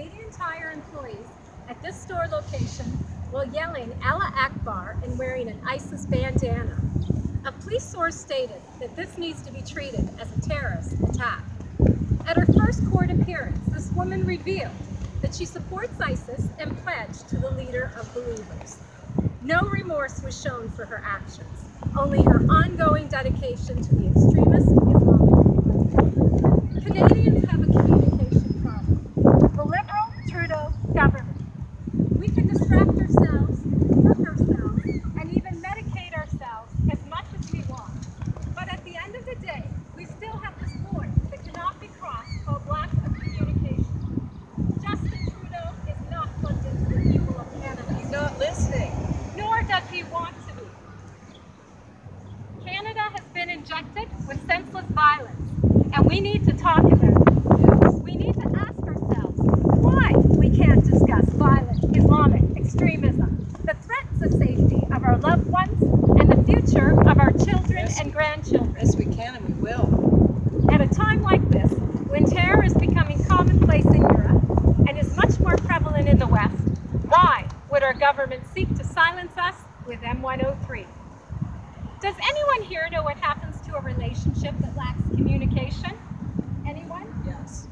Canadian Tire employees at this store location while yelling Allah Akbar and wearing an ISIS bandana. A police source stated that this needs to be treated as a terrorist attack. At her first court appearance, this woman revealed that she supports ISIS and pledged to the leader of believers. No remorse was shown for her actions, only her ongoing dedication to the extremist Islamic movement. Canadians have a communication problem. The Liberal Trudeau government. We can distract ourselves, hurt ourselves, and even medicate ourselves as much as we want. But at the end of the day, we still have this border that cannot be crossed called lack of communication. Justin Trudeau is not plugged into the people of Canada. He's not listening. Nor does he want to be. Canada has been injected with senseless violence, and we need to talk about it. We need to ask ourselves why we can't discuss violent Islamic extremism, the threat to the safety of our loved ones, and the future of our children and grandchildren. Yes, we can and we will. At a time like this, when terror is becoming commonplace in Europe and is much more prevalent in the West, why would our government seek to silence us with M103? Does anyone here know what happens to a relationship that lacks communication? Anyone? Yes.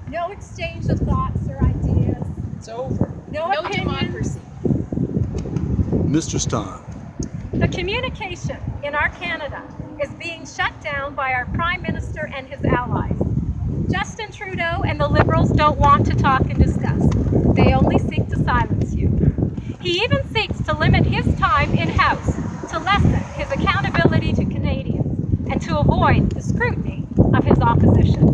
No exchange of thoughts or ideas. It's over. No opinions. Democracy. Mr. Stein. The communication in our Canada is being shut down by our Prime Minister and his allies. Justin Trudeau and the Liberals don't want to talk and discuss. They only seek to silence you. He even seeks to limit his time in-house to lessen his accountability to Canadians and to avoid the scrutiny of his opposition.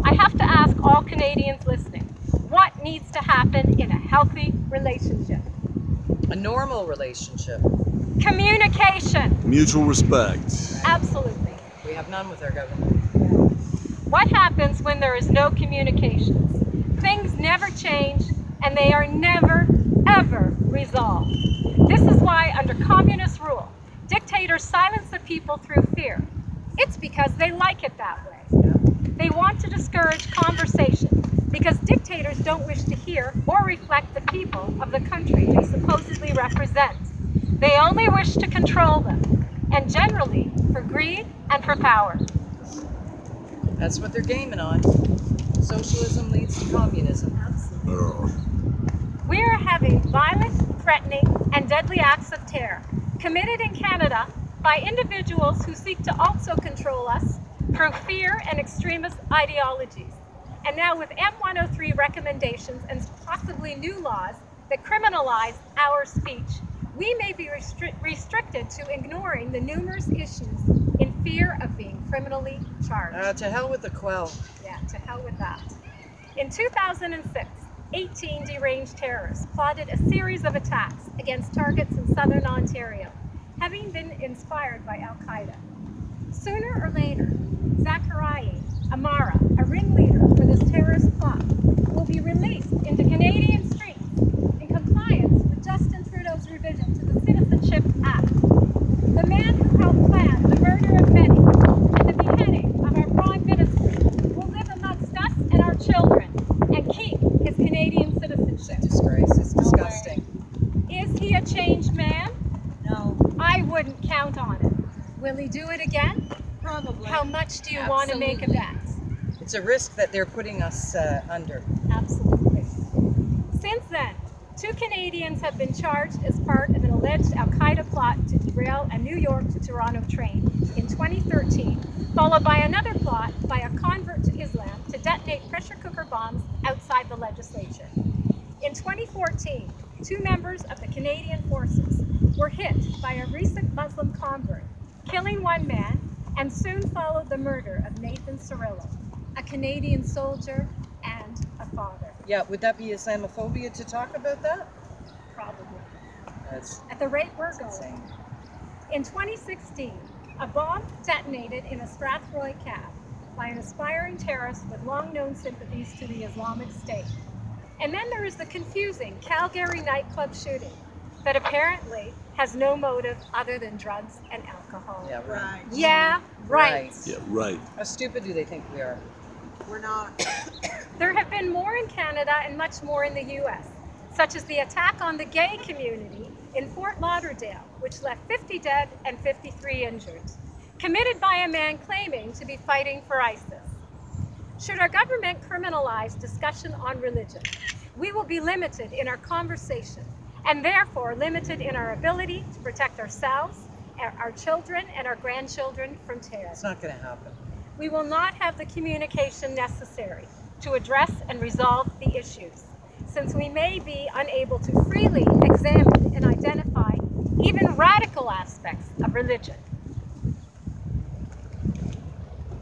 I have to ask all Canadians listening, what needs to happen in a healthy relationship? A normal relationship. Communication. Mutual respect. Absolutely. We have none with our government. What happens when there is no communications? Things never change and they are never, ever resolved. This is why under communist rule, dictators silence the people through fear. It's because they like it that way. They want to discourage conversation because dictators don't wish to hear or reflect the people of the country they supposedly represent. They only wish to control them, and generally for greed and for power. That's what they're gaming on. Socialism leads to communism. We are having violent, threatening, and deadly acts of terror committed in Canada by individuals who seek to also control us through fear and extremist ideologies. And now with M103 recommendations and possibly new laws that criminalize our speech, we may be restricted to ignoring the numerous issues in fear of being criminally charged. To hell with the quell. Yeah, to hell with that. In 2006, 18 deranged terrorists plotted a series of attacks against targets in southern Ontario, having been inspired by Al-Qaeda. Sooner or later, Zachariah Amara, a ringleader for this terrorist plot, will be released into Canadian streets in compliance with Justin Trudeau's revision to the Citizenship Act. The man who helped plan the murder of many and the beheading of our Prime Minister will live amongst us and our children and keep his Canadian citizenship. Disgrace. It's disgusting. Is he a changed man? No. I wouldn't count on it. Will he do it again? Probably. How much do you want to make a bet? It's a risk that they're putting us under. Absolutely. Since then, 2 Canadians have been charged as part of an alleged Al-Qaeda plot to derail a New York to Toronto train in 2013, followed by another plot by a convert to Islam to detonate pressure cooker bombs outside the legislature. In 2014, 2 members of the Canadian Forces were hit by a recent Muslim convert, killing 1 man, and soon followed the murder of Nathan Cirillo, a Canadian soldier and a father. Yeah, would that be Islamophobia to talk about that? Probably. That's At the rate we're going. insane. In 2016, a bomb detonated in a Strathroy cab by an aspiring terrorist with long-known sympathies to the Islamic State. And then there is the confusing Calgary nightclub shooting that apparently has no motive other than drugs and alcohol. Yeah, right. Right. Yeah, right. Yeah, right. How stupid do they think we are? We're not. There have been more in Canada and much more in the US, such as the attack on the gay community in Fort Lauderdale, which left 50 dead and 53 injured, committed by a man claiming to be fighting for ISIS. Should our government criminalize discussion on religion, we will be limited in our conversation and therefore limited in our ability to protect ourselves, our children, and our grandchildren from terror. It's not going to happen. We will not have the communication necessary to address and resolve the issues, since we may be unable to freely examine and identify even radical aspects of religion.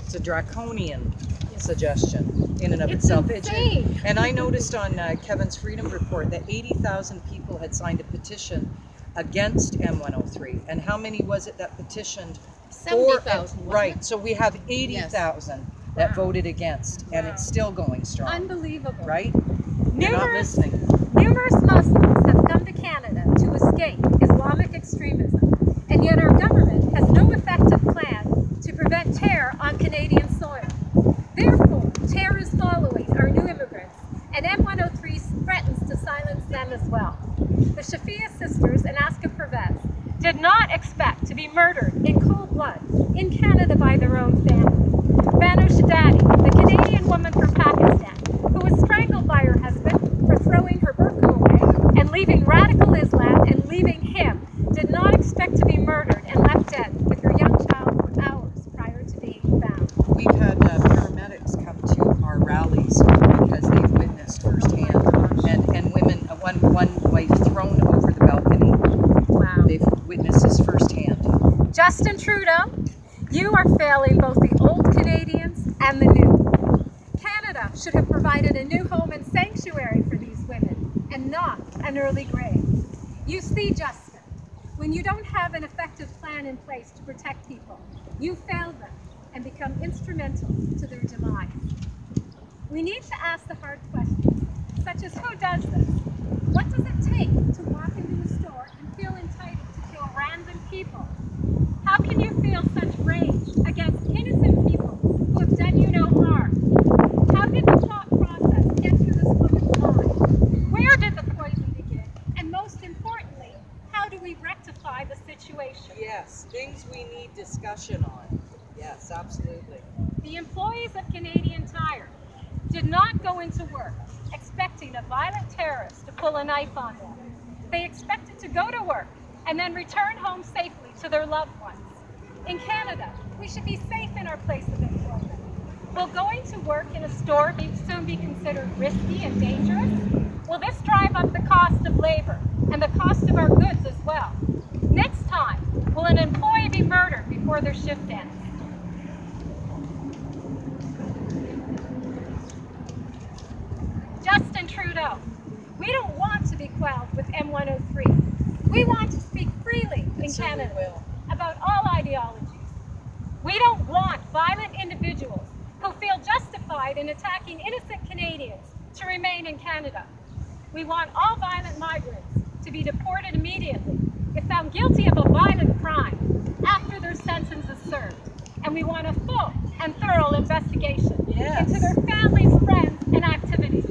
It's a draconian suggestion in and of It's itself. insane. And I noticed on Kevin's Freedom Report that 80,000 people had signed a petition against M103. And how many was it that petitioned? 70,000, Right, so we have 80,000 that Wow. voted against, and it's still going strong. Unbelievable. Right? You're not Numerous listening. Muslims have come to Canada to escape Islamic extremism, and yet our government has no effective plan to prevent terror on Canadian soil. Therefore, terror is following our new immigrants, and M103 threatens to silence them as well. The Shafia sisters and Aska Pervez did not expect to be murdered in cold blood in Canada by their own family. Banu Shadadi, the Canadian woman from Pakistan, who was strangled by her husband for throwing her burqa away and leaving radical Islam and leaving him, did not expect to be murdered and left dead with her young child for hours prior to being found. We've had paramedics come to our rallies because they've witnessed firsthand, and women, one wife thrown over the balcony. Wow. They've witnessed this firsthand. Justin Trudeau, you are failing both the old Canadians and the new. Canada should have provided a new home and sanctuary for these women and not an early grave. You see, Justin, when you don't have an effective plan in place to protect people, you fail them and become instrumental to their demise. We need to ask the hard questions, such as who does this? What does it take to walk into a store and feel entitled to kill random people? How can you feel such rage against innocent people who have done you no harm? How did the thought process get through this woman's mind? Where did the poison begin? And most importantly, how do we rectify the situation? Yes, things we need discussion on. Yes, absolutely. The employees of Canadian Tire did not go into work expecting a violent terrorist to pull a knife on them. They expected to go to work and then return home safely to their loved ones. In Canada, we should be safe in our place of employment. Will going to work in a store soon be considered risky and dangerous? Will this drive up the cost of labor and the cost of our goods as well? Next time, will an employee be murdered before their shift ends? Justin Trudeau, we don't want to be quelled with M103. We want to speak freely in Canada about all ideologies. We don't want violent individuals who feel justified in attacking innocent Canadians to remain in Canada. We want all violent migrants to be deported immediately if found guilty of a violent crime after their sentence is served. And we want a full and thorough investigation into their families, friends, and activities.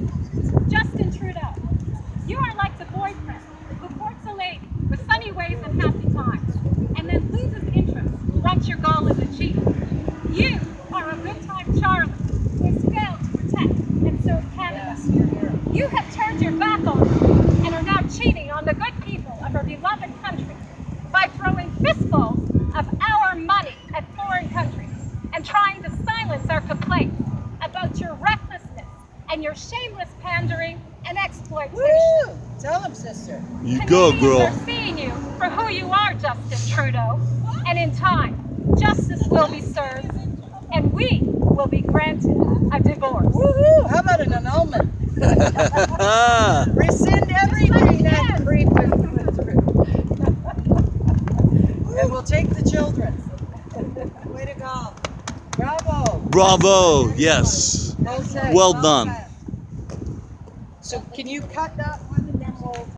Justin Trudeau, you are like the boyfriend who courts a lady with sunny ways and happy times, and then loses interest once your goal is achieved. You are a good time Charlie who has failed to protect and serve Canada. You have turned your back on us and are now cheating on the good people of our beloved country by throwing fistfuls of our money at foreign countries and trying to silence our complaints about your recklessness and your shameless pandering and exploitation. Woo! Tell him, sister. You go, Canadians girl. are seeing you for who you are, Justin Trudeau. And in time, justice will be served, and we will be granted a divorce. Woohoo! How about an annulment? Rescind everything that creep went through. And we'll take the children. Way to go. Bravo. Bravo. Yes. Okay. Well done. So can you cut that one and then we'll